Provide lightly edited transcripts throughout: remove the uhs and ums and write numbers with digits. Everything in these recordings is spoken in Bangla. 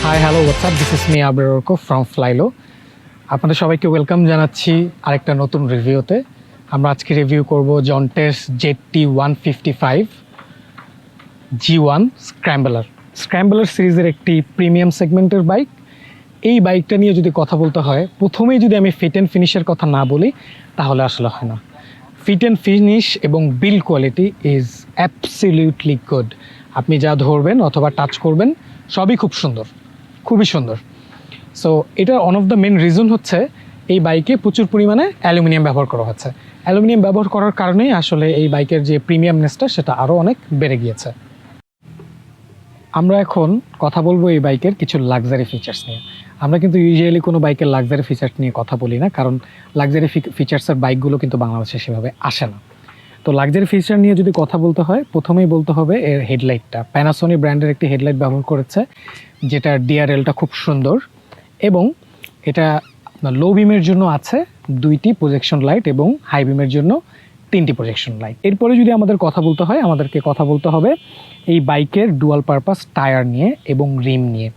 High hello WhatsApp, this is me আবরোকো ফ্রম ফ্লাইলো। আপনাদের সবাইকে ওয়েলকাম জানাচ্ছি আরেকটা নতুন রিভিউতে। আমরা আজকে রিভিউ করব জন্টেস ZT155 G1 স্ক্র্যাম্বলার। স্ক্র্যাম্বলার সিরিজের একটি প্রিমিয়াম সেগমেন্টের বাইক। এই বাইকটা নিয়ে যদি কথা বলতে হয়, প্রথমেই যদি আমি ফিট অ্যান্ড ফিনিশের কথা না বলি তাহলে আসলে হয় না। ফিট অ্যান্ড ফিনিশ এবং build quality is absolutely good. আপনি যা ধরবেন অথবা টাচ করবেন সবই খুব সুন্দর, খুবই সুন্দর। সো এটা one of the main reason হচ্ছে এই বাইকে প্রচুর পরিমাণে অ্যালুমিনিয়াম ব্যবহার করা হচ্ছে। অ্যালুমিনিয়াম ব্যবহার করার কারণেই আসলে এই বাইকের যে প্রিমিয়ামনেসটা সেটা আরও অনেক বেড়ে গিয়েছে। আমরা এখন কথা বলবো এই বাইকের কিছু লাক্সারি ফিচার্স নিয়ে। আমরা কিন্তু ইউজুয়ালি কোনো বাইকের লাক্সারি ফিচার্স নিয়ে কথা বলি না, কারণ লাক্সারি ফিচার্সের বাইকগুলো কিন্তু বাংলাদেশে সেভাবে আসে না। তো লাক্সারি ফিচার নিয়ে যদি কথা বলতে হয়, প্রথমেই বলতে হবে এর হেডলাইটটা। প্যানাসোনিক ব্র্যান্ডের একটি হেডলাইট ব্যবহার করেছে, যেটার ডিআরএলটা খুব সুন্দর এবং এটা আপনার লো বিমের জন্য আছে 2টি প্রজেকশন লাইট এবং হাই বিমের জন্য 3টি প্রজেকশন লাইট। এরপরে যদি আমাদের কথা বলতে হয়, আমাদেরকে কথা বলতে হবে এই বাইকের ডুয়াল পারপাস টায়ার নিয়ে এবং রিম নিয়ে।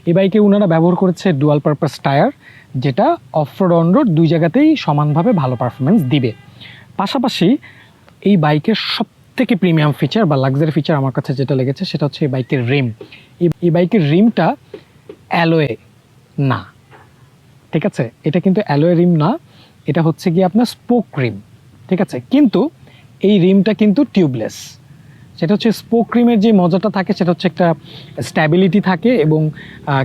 এই বাইকে ওনারা ব্যবহার করেছে ডুয়াল পারপাস টায়ার, যেটা অফ রোড অন রোড দুই জায়গাতেই সমানভাবে ভালো পারফরমেন্স দিবে। পাশাপাশি এই বাইকের সবথেকে প্রিমিয়াম ফিচার বা লাক্সারি ফিচার আমার কাছে যেটা লেগেছে সেটা হচ্ছে এই বাইকের রিম। এই বাইকের রিমটা অ্যালয়ে না, ঠিক আছে? এটা কিন্তু অ্যালয়ে রিম না, এটা হচ্ছে গিয়ে আপনার স্পোক রিম, ঠিক আছে? কিন্তু এই রিমটা কিন্তু টিউবলেস। সেটা হচ্ছে স্পোক রিমের যে মজাটা থাকে সেটা হচ্ছে একটা স্ট্যাবিলিটি থাকে এবং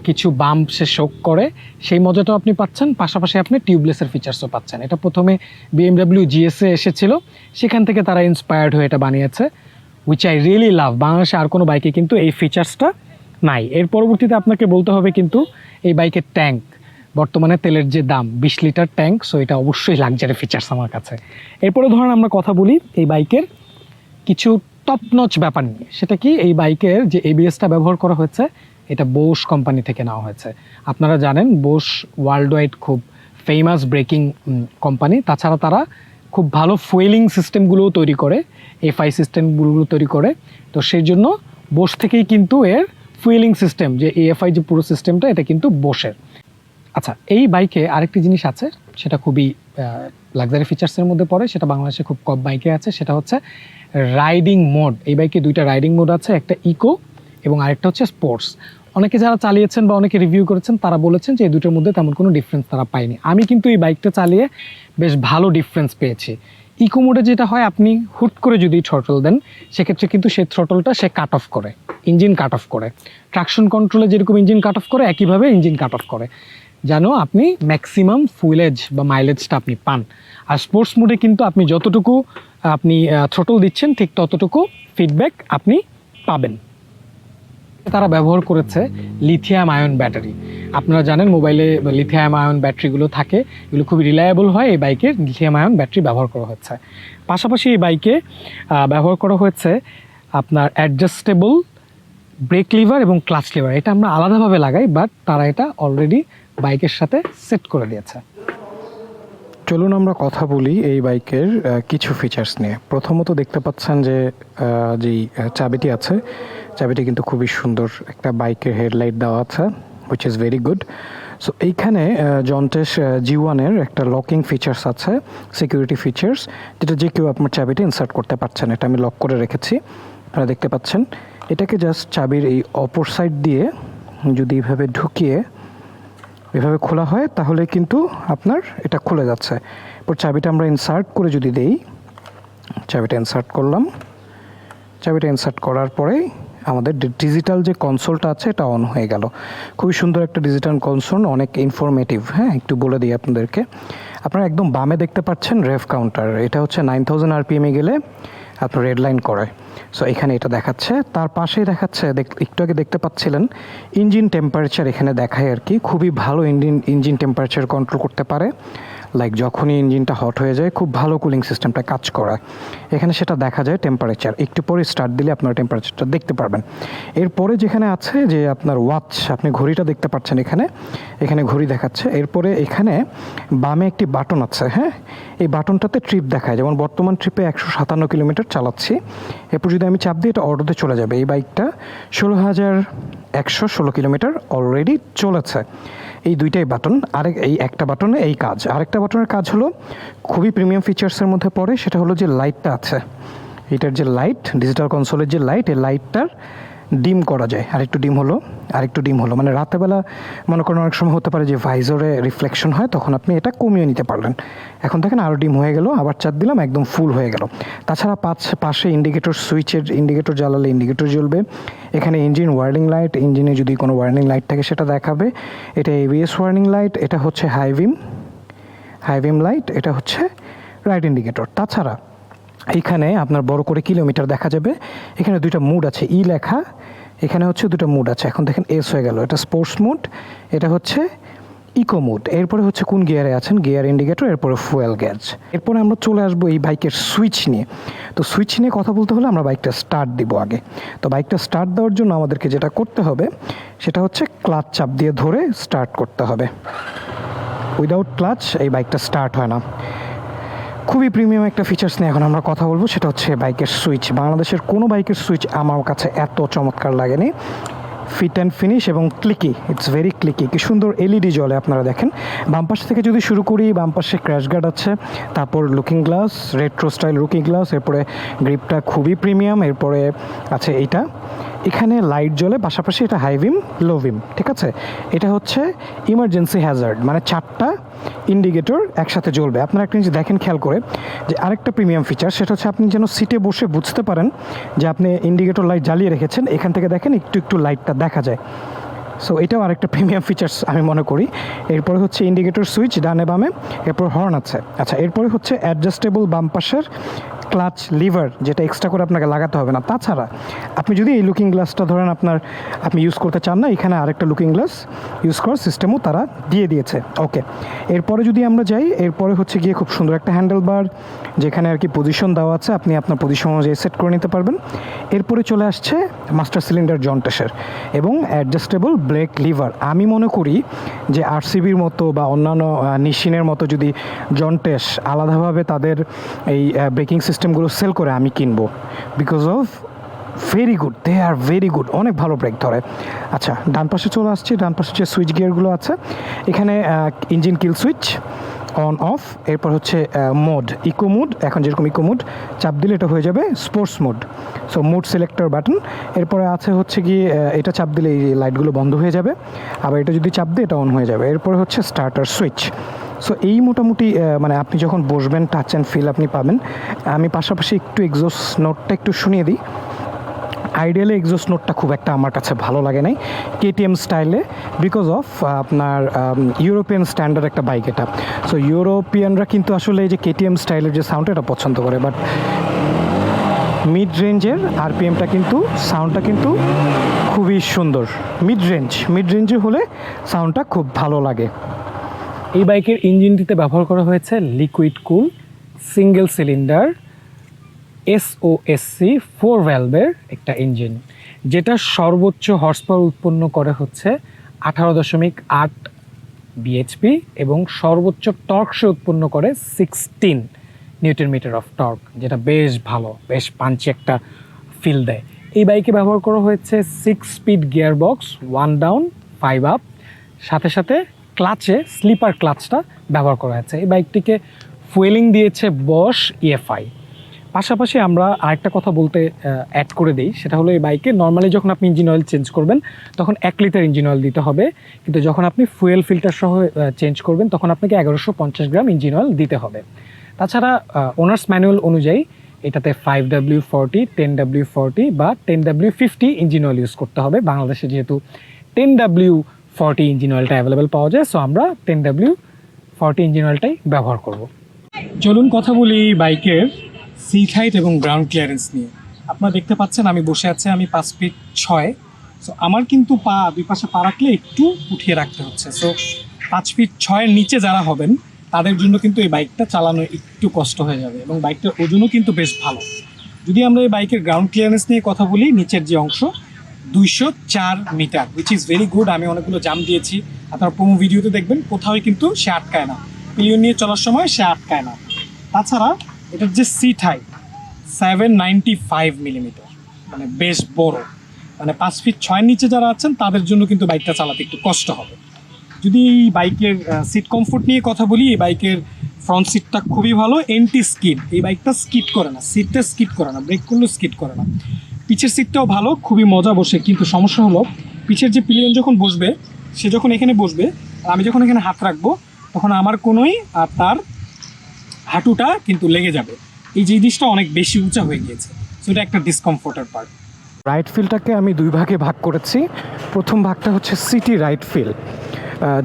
কিছু বাম্প সে শোক করে, সেই মজাটাও আপনি পাচ্ছেন। পাশাপাশি আপনি টিউবলেসের ফিচার্সও পাচ্ছেন। এটা প্রথমে BMW GS-এ এসেছিল, সেখান থেকে তারা ইন্সপায়ার্ড হয়ে এটা বানিয়েছে, উইচ আই রিয়েলি লাভ। বাংলাদেশে আর কোনো বাইকে কিন্তু এই ফিচার্সটা নাই। এর পরবর্তীতে আপনাকে বলতে হবে কিন্তু এই বাইকের ট্যাঙ্ক, বর্তমানে তেলের যে দাম 20 লিটার ট্যাঙ্ক, সো এটা অবশ্যই লাক্সারি ফিচার্স আমার কাছে। এরপরে ধরুন আমরা কথা বলি এই বাইকের কিছু টপ নচ ব্যাপার নিয়ে। সেটা কি, এই বাইকের যে ABS-টা ব্যবহার করা হয়েছে এটা বোশ কোম্পানি থেকে নেওয়া হয়েছে। আপনারা জানেন বোশ ওয়ার্ল্ড ওয়াইড খুব ফেমাস ব্রেকিং কোম্পানি। তাছাড়া তারা খুব ভালো ফুয়েলিং সিস্টেমগুলোও তৈরি করে, FI সিস্টেমগুলো তৈরি করে। তো সেই জন্য বোশ থেকেই কিন্তু এর ফুয়েলিং সিস্টেম, যে AFI যে পুরো সিস্টেমটা, এটা কিন্তু বোশের। আচ্ছা, এই বাইকে আরেকটি জিনিস আছে, সেটা খুবই লাক্সারি ফিচার্সের মধ্যে পড়ে, সেটা বাংলাদেশে খুব কম বাইকে আছে, সেটা হচ্ছে রাইডিং মোড। এই বাইকে 2টা রাইডিং মোড আছে, একটা ইকো এবং আরেকটা হচ্ছে স্পোর্টস। অনেকে যারা চালিয়েছেন বা অনেকে রিভিউ করেছেন তারা বলেছেন যে এই দুটোর মধ্যে তেমন কোনো ডিফারেন্স তারা পায়নি। আমি কিন্তু এই বাইকটা চালিয়ে বেশ ভালো ডিফারেন্স পেয়েছি। ইকো মোডে যেটা হয়, আপনি হুট করে যদি থ্রটল দেন সেক্ষেত্রে কিন্তু সেই থ্রটলটা সে কাট অফ করে, ইঞ্জিন কাট অফ করে। ট্রাকশন কন্ট্রোলে যেরকম ইঞ্জিন কাট অফ করে, একইভাবে ইঞ্জিন কাট অফ করে, যেন আপনি ম্যাক্সিমাম ফুয়েলেজ বা মাইলেজটা আপনি পান। আর স্পোর্টস মোডে কিন্তু আপনি যতটুকু আপনি থ্রটল দিচ্ছেন ঠিক ততটুকু ফিডব্যাক আপনি পাবেন। তারা ব্যবহার করেছে লিথিয়াম আয়ন ব্যাটারি। আপনারা জানেন মোবাইলে লিথিয়াম আয়ন ব্যাটারিগুলো থাকে, এগুলো খুবই রিলায়েবল হয়। এই বাইকে লিথিয়াম আয়ন ব্যাটারি ব্যবহার করা হচ্ছে। পাশাপাশি এই বাইকে ব্যবহার করা হয়েছে আপনার অ্যাডজাস্টেবল ব্রেক লিভার এবং ক্লাচ লিভার। এটা আমরা আলাদাভাবে লাগাই, বাট তারা এটা অলরেডি বাইকের সাথে সেট করে দিয়েছে। চলুন আমরা কথা বলি এই বাইকের কিছু ফিচার্স নিয়ে। প্রথমত দেখতে পাচ্ছেন যে যেই চাবিটি আছে, চাবিটি কিন্তু খুবই সুন্দর একটা বাইকের হেডলাইট দেওয়া আছে, which is very good. So এইখানে জন্টেস G1-এর একটা লকিং ফিচার্স আছে, সিকিউরিটি ফিচার্স, যেটা যে কেউ আপনার চাবিটা ইনসার্ট করতে পারছেন। এটা আমি লক করে রেখেছি, আপনারা দেখতে পাচ্ছেন। এটাকে জাস্ট চাবির এই অপর সাইড দিয়ে যদি এভাবে ঢুকিয়ে এভাবে খোলা হয় তাহলে কিন্তু আপনার এটা খুলে যাচ্ছে। এরপর চাবিটা আমরা ইনসার্ট করে যদি দেই, চাবিটা ইনসার্ট করলাম, চাবিটা ইনসার্ট করার পরেই আমাদের ডিজিটাল যে কনসোলটা আছে এটা অন হয়ে গেল। খুবই সুন্দর একটা ডিজিটাল কনসোল, অনেক ইনফরমেটিভ। হ্যাঁ, একটু বলে দিই আপনাদেরকে। আপনারা একদম বামে দেখতে পাচ্ছেন রেভ কাউন্টার, এটা হচ্ছে 9000 RPM-এ গেলে আপনার রেড লাইন করে। সো এখানে এটা দেখাচ্ছে, তার পাশেই দেখাচ্ছে, একটু আগে দেখতে পাচ্ছিলেন ইঞ্জিন টেম্পারেচার এখানে দেখায় আর কি। খুবই ভালো ইঞ্জিন টেম্পারেচার কন্ট্রোল করতে পারে। লাইক যখনই ইঞ্জিনটা হট হয়ে যায় খুব ভালো কুলিং সিস্টেমটা কাজ করায়। এখানে সেটা দেখা যায় টেম্পারেচার, একটু পরে স্টার্ট দিলে আপনার টেম্পারেচারটা দেখতে পারবেন। এরপরে যেখানে আছে যে আপনার ওয়াচ, আপনি ঘড়িটা দেখতে পাচ্ছেন এখানে ঘড়ি দেখাচ্ছে। এরপরে এখানে বামে একটি বাটন আছে, হ্যাঁ, এই বাটনটাতে ট্রিপ দেখায়, যেমন বর্তমান ট্রিপে 157 কিলোমিটার চালাচ্ছি। এরপর যদি আমি চাপ দিই এটা অটোতে চলে যাবে। এই বাইকটা 16,116 কিলোমিটার অলরেডি চলেছে। এই দুইটাই বাটন, এই একটা বাটনে এই কাজ। আরেকটা বাটনের কাজ হলো খুবই প্রিমিয়াম ফিচার্সের মধ্যে পড়ে, সেটা হলো যে লাইটটা আছে, এটার যে লাইট, ডিজিটাল কনসোলের যে লাইট, এই লাইটটার ডিম করা যায়। আরেকটু ডিম হলো, মানে রাতেবেলা মনে করেন অনেক সময় হতে পারে যে ভাইজরে রিফ্লেকশন হয়, তখন আপনি এটা কমিয়ে নিতে পারলেন। এখন দেখেন আরও ডিম হয়ে গেল, আবার চাপ দিলাম একদম ফুল হয়ে গেল। তাছাড়া পাশে ইন্ডিকেটর সুইচের ইন্ডিকেটর জ্বালালে ইন্ডিকেটর জ্বলবে। এখানে ইঞ্জিন ওয়ার্নিং লাইট, ইঞ্জিনে যদি কোনো ওয়ার্নিং লাইট থাকে সেটা দেখাবে। এটা এবিএস ওয়ার্নিং লাইট, এটা হচ্ছে হাইভিম লাইট, এটা হচ্ছে রাইট ইন্ডিকেটর। তাছাড়া এখানে আপনার বড় করে কিলোমিটার দেখা যাবে। এখানে দুইটা মুড আছে, ই লেখা, এখানে হচ্ছে দুটো মুড আছে। এখন দেখেন এস হয়ে গেল, এটা স্পোর্টস মুড, এটা হচ্ছে ইকো মুড। এরপরে হচ্ছে কোন গিয়ারে আছেন, গিয়ার ইন্ডিকেটর, এরপরে ফুয়েল গ্যাজ। এরপরে আমরা চলে আসবো এই বাইকের সুইচ নিয়ে। তো সুইচ নিয়ে কথা বলতে হলে আমরা বাইকটা স্টার্ট দিব আগে। তো বাইকটা স্টার্ট দেওয়ার জন্য আমাদেরকে যেটা করতে হবে সেটা হচ্ছে ক্লাচ চাপ দিয়ে ধরে স্টার্ট করতে হবে। উইদাউট ক্লাচ এই বাইকটা স্টার্ট হয় না। খুবই প্রিমিয়াম একটা ফিচার্স নিয়ে এখন আমরা কথা বলবো, সেটা হচ্ছে বাইকের সুইচ। বাংলাদেশের কোনো বাইকের সুইচ আমার কাছে এত চমৎকার লাগেনি। ফিট অ্যান্ড ফিনিশ এবং ক্লিকি, ইটস ভেরি ক্লিকি। কি সুন্দর এলইডি জ্বলে, আপনারা দেখেন। বাম পাশ থেকে যদি শুরু করি, বাম পাশে ক্র্যাশ গার্ড আছে, তারপর looking glass, retro style looking glass, এরপরে গ্রিপটা খুবই প্রিমিয়াম, এরপরে আছে এইটা, এখানে লাইট জ্বলে, পাশাপাশি এটা হাইভিম লোভিম, ঠিক আছে। এটা হচ্ছে ইমার্জেন্সি হ্যাজার্ড, মানে 4টা ইন্ডিকেটর একসাথে জ্বলবে। আপনারা একটা জিনিস দেখেন খেয়াল করে, যে আরেকটা প্রিমিয়াম ফিচার, সেটা হচ্ছে আপনি যেন সিটে বসে বুঝতে পারেন যে আপনি ইন্ডিকেটর লাইট জ্বালিয়ে রেখেছেন। এখান থেকে দেখেন একটু লাইটটা দেখা যায়। সো এটাও আরেকটা প্রিমিয়াম ফিচার্স আমি মনে করি। এরপরে হচ্ছে ইন্ডিকেটর সুইচ ডানে বামে, এরপর হর্ন আছে। আচ্ছা, এরপরে হচ্ছে অ্যাডজাস্টেবল বাম পাশের ক্লাচ লিভার, যেটা এক্সট্রা করে আপনাকে লাগাতে হবে না। তাছাড়া আপনি যদি এই লুকিং গ্লাসটা ধরেন আপনি ইউজ করতে চান না, এখানে আরেকটা লুকিং গ্লাস ইউজ করার সিস্টেমও তারা দিয়ে দিয়েছে। ওকে, এরপরে যদি আমরা যাই, এরপরে হচ্ছে গিয়ে খুব সুন্দর একটা হ্যান্ডেল বার, যেখানে আর কি পজিশন দেওয়া আছে, আপনি আপনার পজিশন অনুযায়ী সেট করে নিতে পারবেন। এরপরে চলে আসছে মাস্টার সিলিন্ডার জন্টেসের এবং অ্যাডজাস্টেবল ব্রেক লিভার। আমি মনে করি যে আরসিবির মতো বা অন্যান্য নিশিনের মতো যদি জন্টেস আলাদাভাবে তাদের এই ব্রেকিং সিস্টেমগুলো সেল করে, আমি কিনবো। Because of very good, they are very good, অনেক ভালো ব্রেক ধরে। আচ্ছা, ডান পাশে চলে আসছি। ডান পাশে যে সুইচ গিয়ারগুলো আছে, এখানে engine kill switch on of, এরপর হচ্ছে মোড, ইকো মোড। এখন যেরকম ইকো মোড চাপ দিলে এটা হয়ে যাবে sports mode, so mode selector button. এরপরে আছে হচ্ছে গিয়ে এটা চাপ দিলে এই লাইটগুলো বন্ধ হয়ে যাবে, আবার এটা যদি চাপ দিয়ে এটা অন হয়ে যাবে। এরপরে হচ্ছে স্টার্টার সুইচ। সো এই মোটামুটি মানে আপনি যখন বসবেন টাচ অ্যান্ড ফিল আপনি পাবেন। আমি পাশাপাশি একটু এক্সজস্ট নোটটা একটু শুনিয়ে দিই। আইডিয়ালি এক্সজস্ট নোটটা খুব একটা আমার কাছে ভালো লাগে নাই কেটিএম স্টাইলে, বিকজ অফ আপনার ইউরোপিয়ান স্ট্যান্ডার্ড একটা বাইক এটা। সো ইউরোপিয়ানরা কিন্তু আসলে এই যে কেটিএম স্টাইলের যে সাউন্ড এটা পছন্দ করে, বাট মিড রেঞ্জের আরপিএমটা কিন্তু সাউন্ডটা কিন্তু খুবই সুন্দর। মিড রেঞ্জে হলে সাউন্ডটা খুব ভালো লাগে। এই বাইকের ইঞ্জিনটিতে ব্যবহার করা হয়েছে লিকুইড কুল সিঙ্গেল সিলিন্ডার SOSC 4 ভ্যালভের একটা ইঞ্জিন, যেটা সর্বোচ্চ হর্স পাওয়ার উৎপন্ন করে হচ্ছে 18.8 bhp এবং সর্বোচ্চ টর্ক সে উৎপন্ন করে 16 নিউটন মিটার অফ টর্ক, যেটা বেশ ভালো, বেশ পাঞ্চি একটা ফিল দেয়। এই বাইকে ব্যবহার করা হয়েছে 6 speed gear box, 1 down 5 up, সাথে সাথে ক্লাচে স্লিপার ক্লাচটা ব্যবহার করা হয়েছে। এই বাইকটিকে ফুয়েলিং দিয়েছে বশ EFI। পাশাপাশি আমরা আরেকটা কথা বলতে অ্যাড করে দিই, সেটা হলো এই বাইকে নর্মালি যখন আপনি ইঞ্জিন অয়েল চেঞ্জ করবেন তখন 1 লিটার ইঞ্জিন অয়েল দিতে হবে, কিন্তু যখন আপনি ফুয়েল ফিল্টার সহ চেঞ্জ করবেন তখন আপনাকে 1150 গ্রাম ইঞ্জিন অয়েল দিতে হবে। তাছাড়া ওনার্স ম্যানুয়াল অনুযায়ী এটাতে 5W40, 10W40 বা 10W50 ইঞ্জিন অয়েল ইউজ করতে হবে। বাংলাদেশে যেহেতু 10W40 ইঞ্জিন অয়েলটা অ্যাভেলেবেল পাওয়া যায়, সো আমরা 10W40 ইঞ্জিন অয়েলটাই ব্যবহার করব। চলুন কথা বলি বাইকের সিট হাইট এবং গ্রাউন্ড ক্লিয়ারেন্স নিয়ে। আপনারা দেখতে পাচ্ছেন আমি বসে আছি, আমি 5 ফিট 6। সো আমার কিন্তু দুই পাশে পা রাখলে একটু উঠিয়ে রাখতে হচ্ছে। সো 5 ফিট 6 নিচে যারা হবেন তাদের জন্য কিন্তু এই বাইকটা চালানো একটু কষ্ট হয়ে যাবে, এবং বাইকটার ওজনও কিন্তু বেশ ভালো। যদি আমরা এই বাইকের গ্রাউন্ড ক্লিয়ারেন্স নিয়ে কথা বলি, নিচের যে অংশ 204 metre, which is very good. আমি অনেকগুলো জাম দিয়েছি, আপনারা প্রোমো ভিডিওতে দেখবেন, কোথাও কিন্তু সে আটকায় না, পিলিয়ন নিয়ে চলার সময় সে আটকায় না। তাছাড়া এটার যে সিট হাইট 795 মিলিমিটার, মানে বেশ বড়, মানে 5 ফিট 6 নিচে যারা আছেন তাদের জন্য কিন্তু বাইকটা চালাতে একটু কষ্ট হবে। যদি এই বাইকের সিট কমফোর্ট নিয়ে কথা বলি, এই বাইকের ফ্রন্ট সিটটা খুবই ভালো, এন্টি স্কিড। এই বাইকটা স্কিড করে না, সিটটা স্কিড করে না, ব্রেক করলেও স্কিড করে না। পিছের সিটটাও ভালো, খুবই মজা বসে, কিন্তু সমস্যা হলো পিছের যে পিলিয়ন যখন বসবে, সে যখন এখানে বসবে আর আমি যখন এখানে হাত রাখবো, তখন আমার কোনোই আর তার হাঁটুটা কিন্তু লেগে যাবে। এই জিনিসটা অনেক বেশি উঁচা হয়ে গিয়েছে, সো এটা একটা ডিসকমফোর্টের পার্ট। রাইট ফিলটাকে আমি দুই ভাগে ভাগ করেছি। প্রথম ভাগটা হচ্ছে সিটি রাইট ফিল।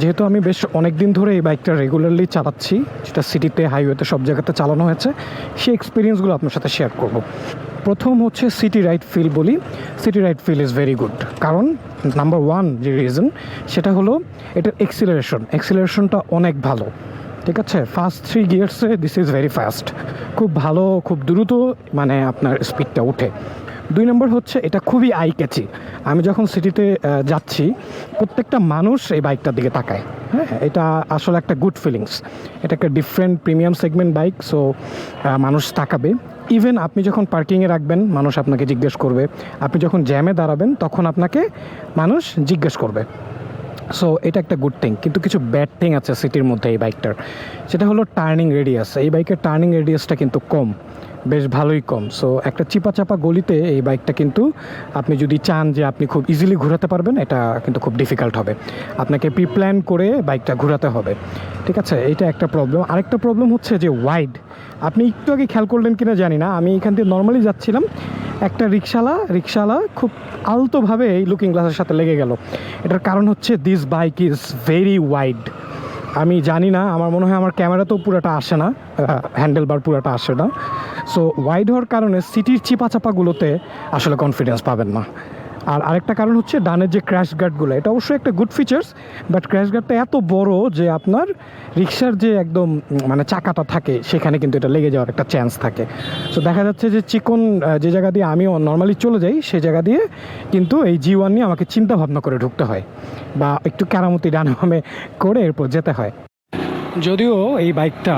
যেহেতু আমি বেশ অনেক দিন ধরে এই বাইকটা রেগুলারলি চালাচ্ছি, যেটা সিটিতে হাইওয়েতে সব জায়গাতে চালানো হয়েছে, সেই এক্সপিরিয়েন্সগুলো আপনার সাথে শেয়ার করব। প্রথম হচ্ছে সিটি রাইট ফিল বলি। City ride feel is very good, কারণ নাম্বার ওয়ান যে রিজন সেটা হলো এটার এক্সিলারেশনটা অনেক ভালো। ঠিক আছে, ফার্স্ট 3 গিয়ার্সে দিস ইজ ভেরি ফাস্ট, খুব ভালো, খুব দ্রুত মানে আপনার স্পিডটা ওঠে। 2 নম্বর হচ্ছে এটা খুবই আই ক্যাচি। আমি যখন সিটিতে যাচ্ছি, প্রত্যেকটা মানুষ এই বাইকটার দিকে তাকায়। হ্যাঁ, এটা আসলে একটা গুড ফিলিংস। এটা একটা different premium segment bike, so মানুষ তাকাবে। ইভেন আপনি যখন পার্কিংয়ে রাখবেন, মানুষ আপনাকে জিজ্ঞেস করবে। আপনি যখন জ্যামে দাঁড়াবেন, তখন আপনাকে মানুষ জিজ্ঞেস করবে। সো এটা একটা গুড থিং। কিন্তু কিছু ব্যাড থিং আছে সিটির মধ্যে এই বাইকটার, সেটা হলো টার্নিং রেডিয়াস। এই বাইকের টার্নিং রেডিয়াসটা কিন্তু কম, বেশ ভালোই কম। সো একটা চিপা চাপা গলিতে এই বাইকটা কিন্তু আপনি যদি চান যে আপনি খুব ইজিলি ঘোরাতে পারবেন, এটা কিন্তু খুব ডিফিকাল্ট হবে। আপনাকে প্রি প্ল্যান করে বাইকটা ঘোরাতে হবে। ঠিক আছে, এটা একটা প্রবলেম। আরেকটা প্রবলেম হচ্ছে যে ওয়াইড। আপনি একটু আগে খেয়াল করলেন কিনা জানি না, আমি এখান থেকে নর্মালি যাচ্ছিলাম, একটা রিক্সাওয়ালা খুব আলতোভাবে এই লুকিং গ্লাসের সাথে লেগে গেল। এটার কারণ হচ্ছে this bike is very wide. আমি জানি না, আমার মনে হয় আমার ক্যামেরাতেও পুরোটা আসে না, হ্যান্ডেল বার পুরোটা আসে না। সো ওয়াইড হওয়ার কারণে সিটির চিপা চাপাগুলোতে আসলে কনফিডেন্স পাবেন না। আর আরেকটা কারণ হচ্ছে ডানের যে ক্র্যাশ গার্ডগুলো, এটা অবশ্যই একটা গুড ফিচার্স, বাট ক্র্যাশ গার্ডটা এত বড় যে আপনার রিক্সার যে একদম মানে চাকাটা থাকে, সেখানে কিন্তু এটা লেগে যাওয়ার একটা চান্স থাকে। সো দেখা যাচ্ছে যে চিকন যে জায়গা দিয়ে আমি নর্মালি চলে যাই, সেই জায়গা দিয়ে কিন্তু এই G1 নিয়ে আমাকে চিন্তা ভাবনা করে ঢুকতে হয়, বা একটু কেরামতি ডানে বামে করে এরপর যেতে হয়। যদিও এই বাইকটা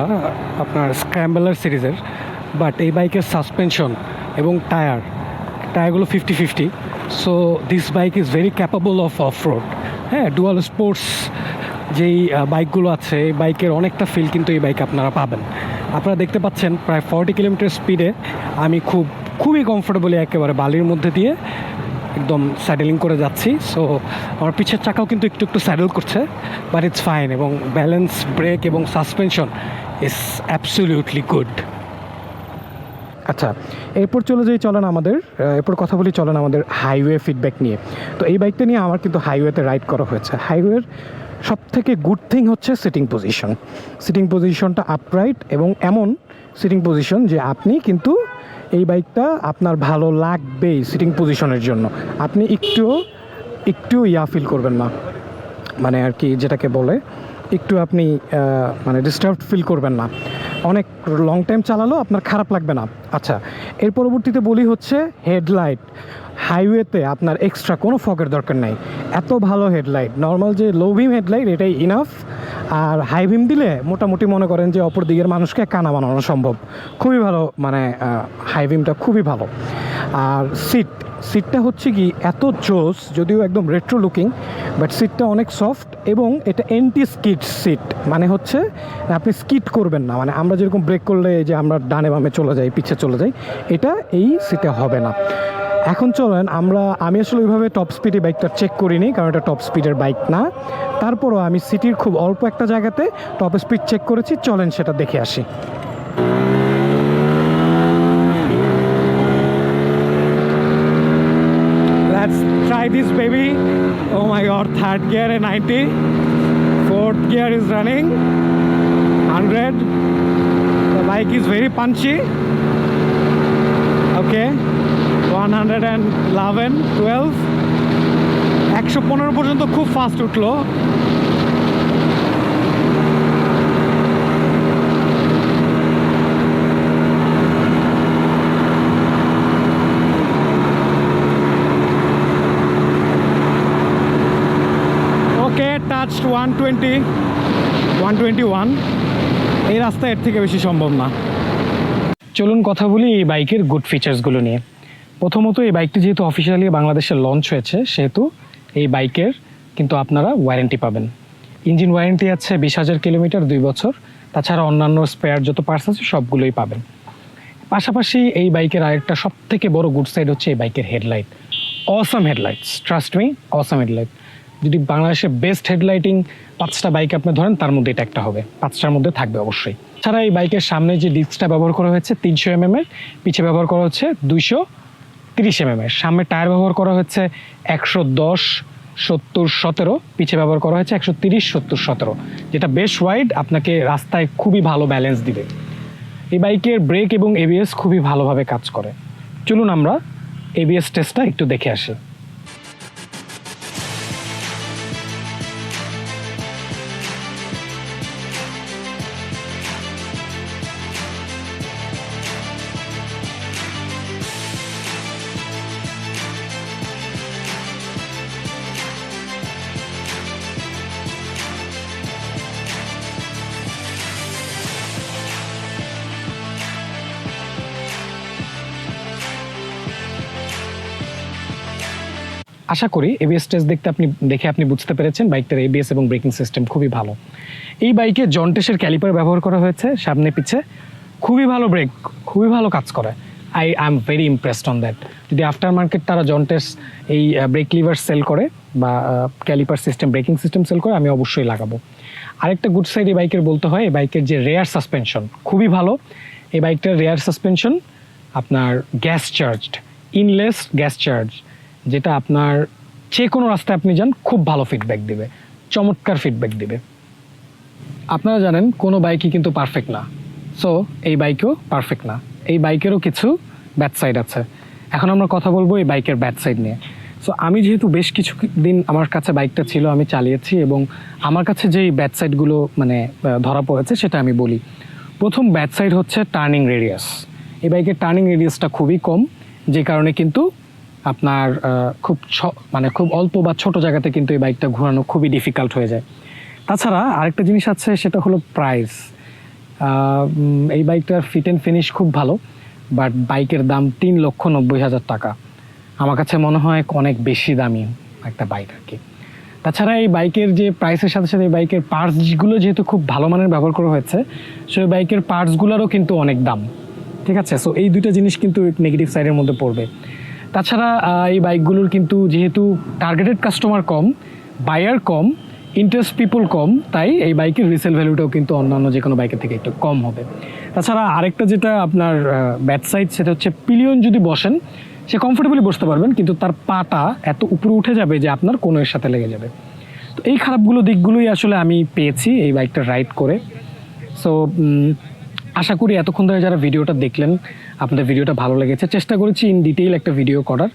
আপনার স্ক্যাম্বেলার সিরিজের, বাট এই বাইকের সাসপেনশন এবং টায়ারগুলো 50-50। So this bike is very capable of road. হ্যাঁ, ডুয়াল স্পোর্টস যেই বাইকগুলো আছে, এই বাইকের অনেকটা ফিল কিন্তু এই বাইক আপনারা পাবেন। আপনারা দেখতে পাচ্ছেন প্রায় 40 কিলোমিটার স্পিডে আমি খুবই কমফোর্টেবলি একেবারে বালির মধ্যে দিয়ে একদম স্যাডেলিং করে যাচ্ছি। সো আমার পিছের চাকাও কিন্তু একটু স্যাডেল করছে, বাট ইটস ফাইন। এবং ব্যালেন্স, ব্রেক এবং সাসপেনশন ইজ অ্যাবসলিউটলি গুড। আচ্ছা, এরপর কথা বলি চলেন আমাদের হাইওয়ে ফিডব্যাক নিয়ে। তো এই বাইকটা নিয়ে আমার কিন্তু হাইওয়েতে রাইড করা হয়েছে। হাইওয়ের সবথেকে গুড থিং হচ্ছে সিটিং পজিশনটা আপরাইট, এবং এমন সিটিং পজিশন যে আপনি কিন্তু এই বাইকটা আপনার ভালো লাগবেই সিটিং পজিশনের জন্য। আপনি একটু ফিল করবেন না, মানে আর কি যেটাকে বলে একটু আপনি মানে ডিস্টার্বড ফিল করবেন না। অনেক লং টাইম চালালেও আপনার খারাপ লাগবে না। আচ্ছা, এর পরবর্তীতে বলি হচ্ছে হেডলাইট। হাইওয়েতে আপনার এক্সট্রা কোনো ফগের দরকার নাই, এত ভালো হেডলাইট। নর্মাল যে লো বিম হেডলাইট এটাই ইনাফ, আর হাই বিম দিলে মোটামুটি মনে করেন যে অপর দিকের মানুষকে কানা বানানো সম্ভব। খুবই ভালো, মানে হাই বিমটা খুবই ভালো। আর সিটটা হচ্ছে কি এত জোস, যদিও একদম রেট্রো লুকিং, বাট সিটটা অনেক সফট, এবং এটা অ্যান্টি স্কিড সিট। মানে হচ্ছে আপনি স্কিড করবেন না, মানে আমরা যেরকম ব্রেক করলে যে আমরা ডানে বামে চলে যাই, পিছে চলে যাই, এটা এই সিটে হবে না। এখন চলেন আমি আসলে ওইভাবে টপ স্পিডে বাইকটা চেক করিনি, কারণ এটা টপ স্পিডের বাইক না। তারপরও আমি সিটির খুব অল্প একটা জায়গাতে টপ স্পিড চেক করেছি, চলেন সেটা দেখে আসি। Let's try this baby. Oh my god, third gear at 90, fourth gear is running 100. The bike is very punchy. Okay, 111, 12, 115 পর্যন্ত খুব ফাস্ট উঠলো। 120, 121, এই রাস্তা এর থেকে বেশি সম্ভব না। চলুন কথা বলি এই বাইকের গুড ফিচার্সগুলো নিয়ে। প্রথমত, এই বাইকটি যেহেতু অফিসিয়ালি বাংলাদেশে লঞ্চ হয়েছে, সেহেতু এই বাইকের কিন্তু আপনারা ওয়ারেন্টি পাবেন। ইঞ্জিন ওয়ারেন্টি আছে 20,000 কিলোমিটার, 2 বছর। তাছাড়া অন্যান্য স্পেয়ার যত পার্টস আছে সবগুলোই পাবেন। পাশাপাশি এই বাইকের আরেকটা সব থেকে বড় গুড সাইড হচ্ছে এই বাইকের headlight. Awesome headlights, trust me, awesome headlight. যদি বাংলাদেশের বেস্ট হেডলাইটিং 5টা বাইক আপনি ধরেন, তার মধ্যে এটা একটা হবে, 5টার মধ্যে থাকবে অবশ্যই। ছাড়া এই বাইকের সামনে যে ডিস্কটা ব্যবহার করা হয়েছে 300 mm এর, পিছে ব্যবহার করা হচ্ছে 230 mm এর। সামনে টায়ার ব্যবহার করা হচ্ছে 110, 70, 17, পিছে ব্যবহার করা হয়েছে 130, 70, 17, যেটা বেশ ওয়াইড, আপনাকে রাস্তায় খুবই ভালো ব্যালেন্স দিবে। এই বাইকের ব্রেক এবং এবিএস খুবই ভালোভাবে কাজ করে। চলুন আমরা এবিএস টেস্টটা একটু দেখে আসি। আশা করি এবিএস টেস্ট দেখে আপনি বুঝতে পেরেছেন বাইকটার এবিএস এবং ব্রেকিং সিস্টেম খুবই ভালো। এই বাইকে জন্টেসের ক্যালিপার ব্যবহার করা হয়েছে সামনে পিছে, খুবই ভালো ব্রেক, খুবই ভালো কাজ করে। I am very impressed on that. যদি আফটার মার্কেট তারা জন্টেস এই ব্রেক লিভার সেল করে বা caliper system, braking system sell করে, আমি অবশ্যই লাগাবো। আরেকটা গুড সাইড এই বাইকের বলতে হয়, এই বাইকের যে রেয়ার সাসপেনশন খুবই ভালো। এই বাইকটার রেয়ার সাসপেনশন আপনার গ্যাস চার্জড, ইনলেস গ্যাস চার্জ, যেটা আপনার যে কোনো রাস্তায় আপনি যান খুব ভালো ফিডব্যাক দিবে, চমৎকার ফিডব্যাক দিবে। আপনারা জানেন কোনো বাইকই কিন্তু পারফেক্ট না, সো এই বাইকও পারফেক্ট না। এই বাইকেরও কিছু ব্যাড সাইড আছে। এখন আমরা কথা বলবো এই বাইকের ব্যাড সাইড নিয়ে। সো আমি যেহেতু বেশ কিছু দিন আমার কাছে বাইকটা ছিল, আমি চালিয়েছি, এবং আমার কাছে যেই ব্যাড সাইডগুলো মানে ধরা পড়েছে সেটা আমি বলি। প্রথম ব্যাড সাইড হচ্ছে টার্নিং রেডিয়াস। এই বাইকের টার্নিং রেডিয়াসটা খুবই কম, যে কারণে কিন্তু আপনার খুব অল্প বা ছোট জায়গাতে কিন্তু এই বাইকটা ঘোরানো খুবই ডিফিকাল্ট হয়ে যায়। তাছাড়া আরেকটা জিনিস আছে, সেটা হলো প্রাইস। এই বাইকটার ফিট অ্যান্ড ফিনিশ খুব ভালো, বাট বাইকের দাম 3,90,000 টাকা। আমার কাছে মনে হয় অনেক বেশি দামি একটা বাইক আর কি। তাছাড়া এই বাইকের যে প্রাইসের সাথে সাথে এই বাইকের পার্টসগুলো যেহেতু খুব ভালো মানের ব্যবহার করা হয়েছে, সেই বাইকের পার্টসগুলোরও কিন্তু অনেক দাম। ঠিক আছে, সো এই দুইটা জিনিস কিন্তু নেগেটিভ সাইডের মধ্যে পড়বে। তাছাড়া এই বাইকগুলোর কিন্তু যেহেতু টার্গেটেড কাস্টমার কম, বায়ার কম, ইন্টারেস্ট পিপল কম, তাই এই বাইকের রিসেল ভ্যালুটাও কিন্তু অন্যান্য যে কোনো বাইকের থেকে একটু কম হবে। তাছাড়া আরেকটা যেটা আপনার ব্যাড সাইড, সেটা হচ্ছে পিলিয়ন যদি বসেন সে কমফোর্টেবলি বসতে পারবেন, কিন্তু তার পাটা এত উপরে উঠে যাবে যে আপনার কোণের সাথে লেগে যাবে। তো এই দিকগুলোই আসলে আমি পেয়েছি এই বাইকটা রাইড করে। সো আশা করি এতক্ষণ ধরে যারা ভিডিওটা দেখলেন আপনাদের ভিডিওটা ভালো লেগেছে। চেষ্টা করেছি ইন ডিটেইল একটা ভিডিও করার।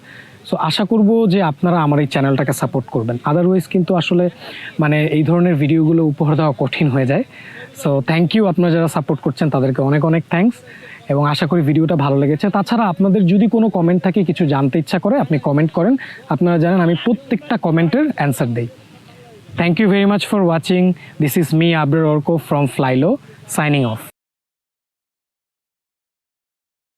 সো আশা করব যে আপনারা আমার এই চ্যানেলটাকে সাপোর্ট করবেন, আদারওয়াইজ কিন্তু আসলে মানে এই ধরনের ভিডিওগুলো উপহার দেওয়া কঠিন হয়ে যায়। সো থ্যাংক ইউ, আপনারা যারা সাপোর্ট করছেন তাদেরকে অনেক অনেক থ্যাঙ্কস, এবং আশা করি ভিডিওটা ভালো লেগেছে। তাছাড়া আপনাদের যদি কোনো কমেন্ট থাকে, কিছু জানতে ইচ্ছা করে, আপনি কমেন্ট করেন। আপনারা জানেন আমি প্রত্যেকটা কমেন্টের অ্যান্সার দিই। Thank you very much for watching. This is me Abrar Arko from Flylo, signing of.